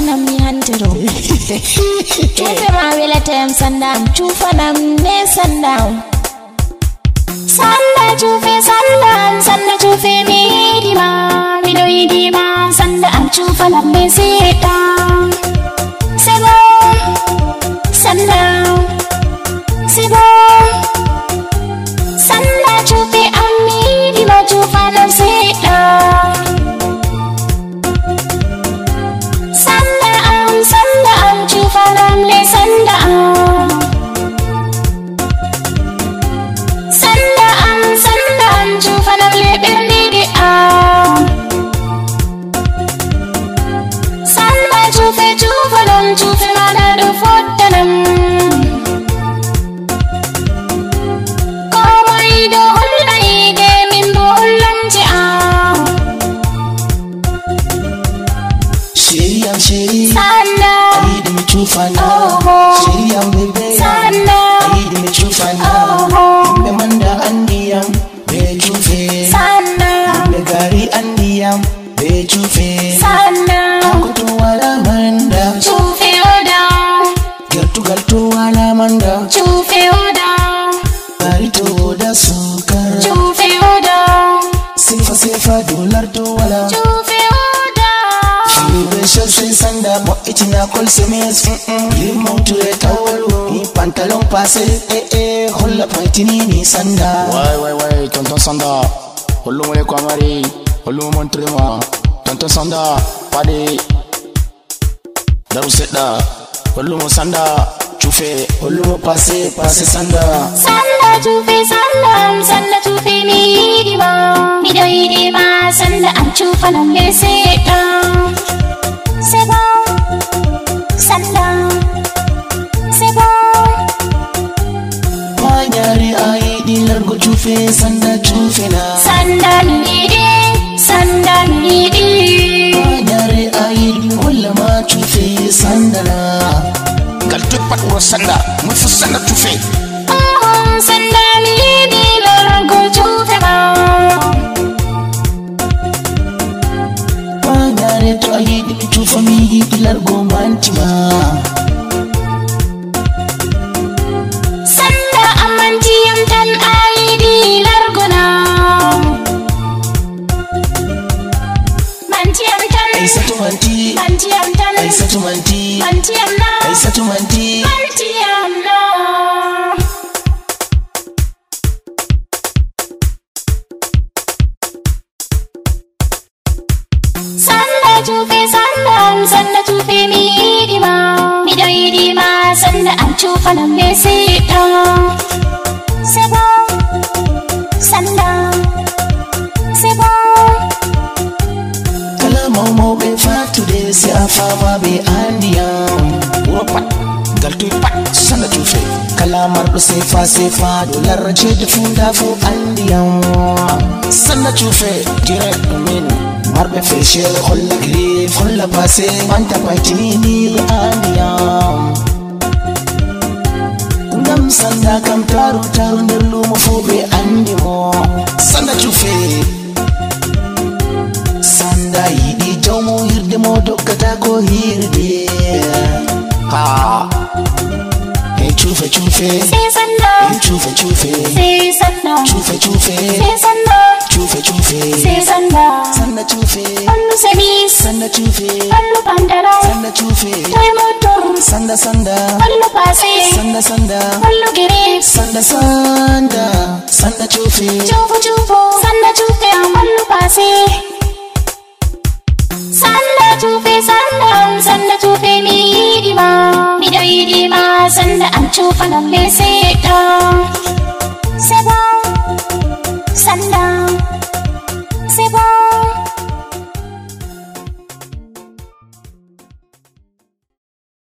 nam mi hantero chufe ma welata yam sandam chufa nam ne sandam sanda chufe sandam sanda chufe mi dima mi do dima sanda am chufa nam me seta sebo sandam sebo sanda chufe am mi dima chufa nam seta sanda am chufa nam le sanda am chufa nam le berdi di am sanda chufa nam chufe mana do fotanam komai do hollai de min bo hollanti am Shiriyam shiri sanda aidi mi chufa na Shiriyam bebe sanda aidi mi chufa na Be manda andiyam be chufe sanda be gari andiyam be chufe sanda Akutu wala manda chufe oda Galtu wala manda chufe oda Gari to da sukar chufe oda Sefa dolar to wala chufe oda Shiribesha sai sanda mo itina kol semes Limon ture tawalo ni pantalon pase holla paitini ni sanda Wai tonton sanda Hollu mole kwa mari Hollu montre ma tonton sanda pade Daru sedda Hollu mo sanda chufe Hollu mo pase sanda sanda chufe sanda chufe mi dima mi do dima sanda am chufa nam le seta sebo sanda sebo Manyari ai dilar go chufe sanda chufe na sanda mi di Manyari ai holla ma chufe sanda na Galtu pat wo sanda Mufu sanda chufe sanda mi di largo chufe ma Manyari to ai di chufa mi dilar go mantima sanda amantiyam tan ai di largo na mantiyam tan Ai satu manti mantiyam tan Ai satu manti mantiyam na Ai satu manti mantiyam na sanda chufe sanda chufe mi dima mi do dima sanda am chufa nam le seta sebo sanda sebo Kala mau be fatu de si afama be andiyam Wopat Galtu pat sanda chufe Kala mardo sefa dolar ce da funda fu andiyam Sanda chufe direct min Marbe feshe holla grif holla pase manta paitini ni andiyam Ngam sanda kam taru nder lumo fu be andimo Sanda chufe Sanda yidi jawmo hirde mo doggata ko hirde Ha Hey chufe say sanda Hey chufe say sanda Chufe say sanda Chufe say sanda Sanda chufe allu semis Sanda chufe allu pandala Sanda chufe toy motor Sanda allu pase Sanda allu girif Sanda chufe chufu sanda chufe allu pase sanda chufe mi dima mi do dima sanda am chufa nam le seta